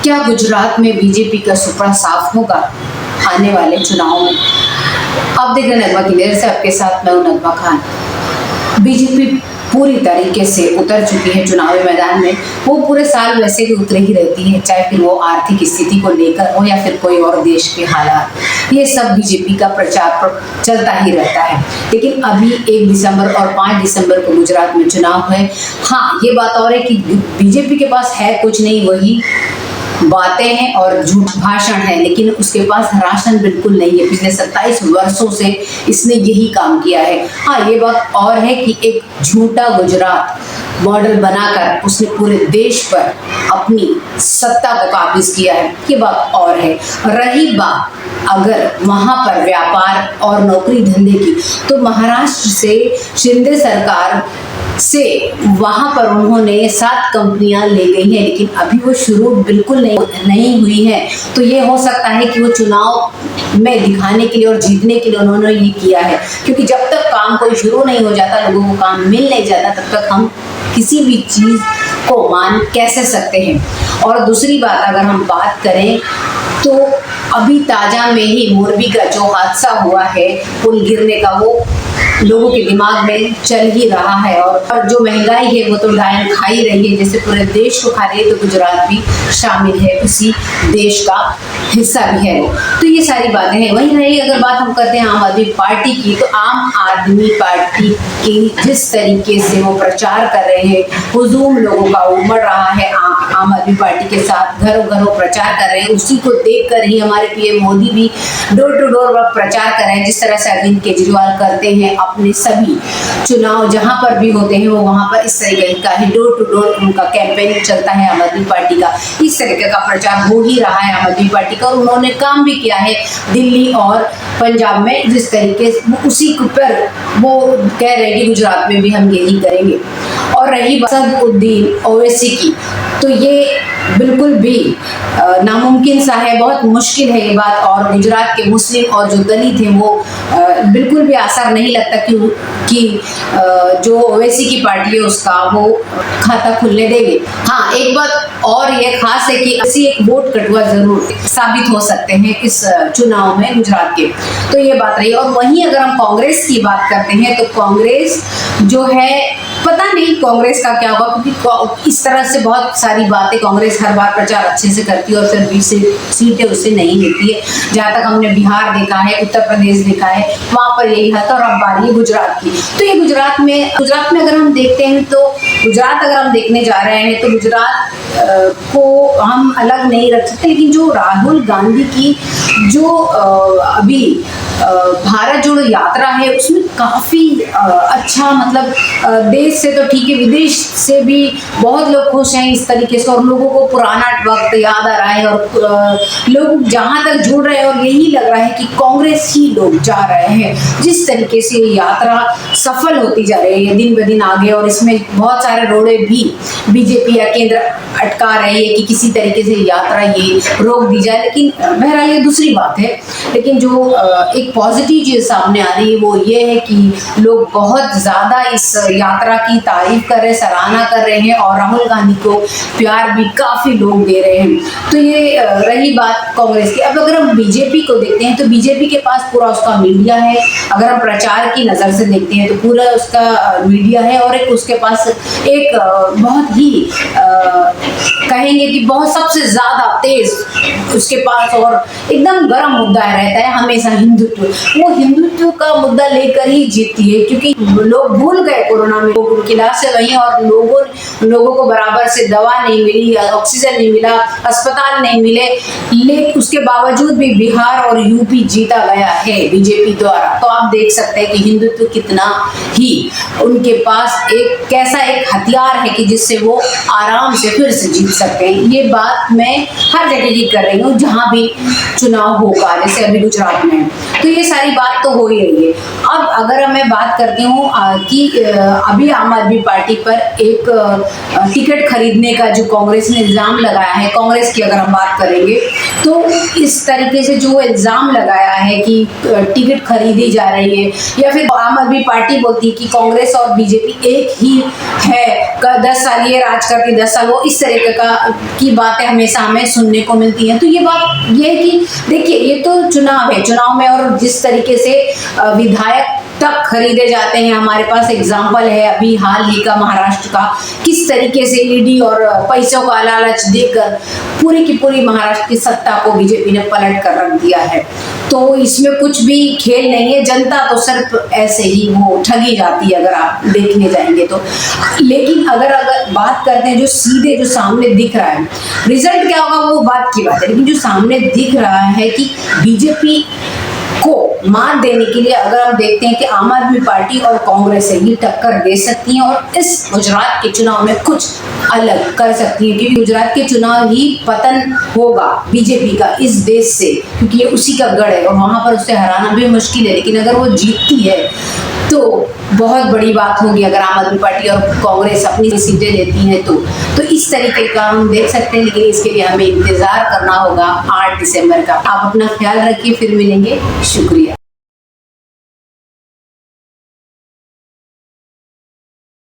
क्या गुजरात में बीजेपी का सुपड़ा साफ होगा आने वाले चुनाव में? अब देख रहे नगमा क्लियर से आपके साथ मैं हूं नगमा खान। बीजेपी पूरी तरीके से उतर चुकी है चुनावी मैदान में। वो पूरे साल वैसे भी उतरी ही रहती है, चाहे फिर वो आर्थिक स्थिति को लेकर हो या फिर कोई और देश के हालात। ये सब बीजेपी का प्रचार चलता ही रहता है। लेकिन अभी 1 दिसंबर और 5 दिसंबर को गुजरात में चुनाव है। हाँ, ये बात और है कि बीजेपी के पास है कुछ नहीं, वही बातें हैं और झूठ भाषण है, लेकिन उसके पास राशन बिल्कुल नहीं है। पिछले 27 वर्षों से इसने यही काम किया है। हाँ, ये बात और है कि एक झूठा गुजरात मॉडल बनाकर उसने पूरे देश पर अपनी सत्ता को काबिज किया है, ये बात और है। रही बात अगर वहां पर व्यापार और नौकरी धंधे की, तो महाराष्ट्र से शिंदे सरकार से वहां पर उन्होंने 7 कंपनियां ले गई हैं, लेकिन अभी वो शुरू बिल्कुल नहीं हुई है। तो ये हो सकता है कि वो चुनाव में दिखाने के लिए और जीतने के लिए उन्होंने ये किया है, क्योंकि जब तक काम कोई शुरू नहीं हो जाता, लोगों को काम मिल नहीं जाता, तब तक हम किसी भी चीज को मान कैसे सकते हैं। और दूसरी बात अगर हम बात करें तो अभी ताजा में ही मोरबी का जो हादसा हुआ है, पुल गिरने का, वो लोगों के दिमाग में चल ही रहा है। और जो महंगाई है वो तो डायन खा ही रही है, जैसे पूरे देश को खा रही है, तो गुजरात भी शामिल है, उसी देश का हिस्सा भी है। तो ये सारी बातें हैं। वहीं रही अगर बात हम करते हैं आम आदमी पार्टी की, तो आम आदमी पार्टी की जिस तरीके से वो प्रचार कर रहे हैं, हुजूम लोगों का उमड़ रहा है आम आदमी पार्टी के साथ, घरों घरों प्रचार कर रहे हैं। उसी को देखकर ही हमारे पीएम मोदी भी डोर टू डोर प्रचार कर रहे हैं, जिस तरह से अरविंद केजरीवाल करते हैं अपने सभी चुनाव जहां पर भी होते हैं, वो वहां पर इस तरीके का ही डोर टू डोर उनका कैंपेन चलता है आम आदमी पार्टी का। इस तरीके का प्रचार हो ही रहा है आम आदमी पार्टी का, और उन्होंने काम भी किया है दिल्ली और पंजाब में, जिस तरीके से उसी पर वो कह रहे हैं कि गुजरात में भी हम यही करेंगे। और रही असदुद्दीन ओवैसी की, तो ये बिल्कुल भी नामुमकिन सा है, बहुत मुश्किल है ये बात। और गुजरात के मुस्लिम और जो दलित हैं वो बिल्कुल भी आसार नहीं लगता कि जो ओवैसी की पार्टी है उसका वो खाता खुलने देंगे। हाँ, एक बात और ये खास है कि ऐसी एक वोट कटुआ जरूर साबित हो सकते हैं इस चुनाव में गुजरात के, तो ये बात रही। और वहीं अगर हम कांग्रेस की बात करते हैं, तो कांग्रेस जो है, पता नहीं कांग्रेस का क्या होगा, क्योंकि इस तरह से बहुत सारी बातें कांग्रेस हर बार प्रचार अच्छे से करती है और फिर 20 सीटें उससे नहीं मिलती है। जहां तक हमने बिहार देखा है, उत्तर प्रदेश देखा है, वहां पर यही हाल था। और अब बारी है गुजरात की, तो ये गुजरात में अगर हम देखते हैं, तो गुजरात अगर हम देखने जा रहे हैं, तो गुजरात को हम अलग नहीं रख सकते। लेकिन जो राहुल गांधी की जो अभी भारत जोड़ो यात्रा है, उसमें काफी अच्छा, मतलब देश से तो ठीक है, विदेश से भी बहुत लोग खुश हैं इस तरीके से, और लोगों को पुराना वक्त याद आ रहा है, और लोग जहां तक जुड़ रहे हैं और यही लग रहा है कि कांग्रेस ही लोग जा रहे हैं। जिस तरीके से ये यात्रा सफल होती जा रही है दिन ब दिन आगे, और इसमें बहुत सारे रोड़े भी बीजेपी या केंद्र अटका रही है कि किसी तरीके से यात्रा ये रोक दी जाए। लेकिन बहरहाल ये दूसरी बात है। लेकिन जो एक पॉजिटिव चीज सामने आ रही है वो ये है कि लोग बहुत ज्यादा इस यात्रा की तारीफ कर रहे हैं, सराहना कर रहे हैं, और राहुल गांधी को प्यार भी काफी लोग दे रहे हैं। तो ये रही बात कांग्रेस की। अब अगर हम बीजेपी को देखते हैं, तो बीजेपी के पास पूरा उसका मीडिया है। अगर हम प्रचार की नजर से देखते हैं, तो पूरा उसका मीडिया है, और एक उसके पास एक बहुत ही कहेंगे कि बहुत सबसे ज्यादा तेज उसके पास और एकदम गर्म मुद्दा रहता है हमेशा हिंदुत्व। वो हिंदुत्व का मुद्दा लेकर ही जीतती है, क्योंकि लोग भूल गए कोरोना में किला से वहीं, और लोगों को बराबर से दवा नहीं मिली, ऑक्सीजन नहीं मिला, अस्पताल नहीं मिले, लेकिन उसके बावजूद भी बिहार और यूपी जीता गया है बीजेपी द्वारा। तो आप देख सकते हैं कि हिंदुत्व कितना ही उनके पास कैसा एक हथियार है कि जिससे वो आराम से फिर से जीत सकते हैं। ये बात मैं हर जगह की कर रही हूँ जहां भी चुनाव होगा, जैसे अभी गुजरात में। तो ये सारी बात तो हो ही रही है। अब अगर मैं बात करती हूँ कि अभी आम आदमी पार्टी पर एक टिकट खरीदने का जो कांग्रेस ने इल्जाम लगाया है, कांग्रेस की अगर हम बात करेंगे तो इस तरीके से जो इल्जाम लगाया है कि टिकट खरीदी जा रही है, या फिर आम आदमी पार्टी बोलती है कि कांग्रेस और बीजेपी एक ही है, 10 साल ये राज करती, 10 साल वो, इस तरीके की बातें हमेशा हमें सुनने को मिलती हैं। तो ये बात ये है कि देखिए, ये तो चुनाव है, चुनाव में और जिस तरीके से विधायक तक खरीदे जाते हैं, हमारे पास एग्जाम्पल है अभी हाल ही का महाराष्ट्र का, किस तरीके से ईडी और पैसों का लालच देकर पूरी की पूरी महाराष्ट्र की सत्ता को बीजेपी ने पलट कर रख दिया है। तो इसमें कुछ भी खेल नहीं है, जनता तो सिर्फ ऐसे ही वो ठगी जाती है अगर आप देखने जाएंगे तो। लेकिन अगर बात करते हैं जो सीधे जो सामने दिख रहा है, रिजल्ट क्या होगा वो बात की बात है, लेकिन जो सामने दिख रहा है कि बीजेपी को मात देने के लिए अगर हम देखते हैं कि आम आदमी पार्टी और कांग्रेस ही टक्कर दे सकती हैं और इस गुजरात के चुनाव में कुछ अलग कर सकती हैं, क्योंकि गुजरात के चुनाव ही पतन होगा बीजेपी का इस देश से, क्योंकि ये उसी का गढ़ है और वहां पर उसे हराना भी मुश्किल है। लेकिन अगर वो जीतती है तो बहुत बड़ी बात होगी, अगर आम आदमी पार्टी और कांग्रेस अपनी सीटें देती हैं तो इस तरीके का हम देख सकते हैं। लेकिन इसके लिए हमें इंतजार करना होगा 8 दिसंबर का। आप अपना ख्याल रखिए, फिर मिलेंगे। शुक्रिया।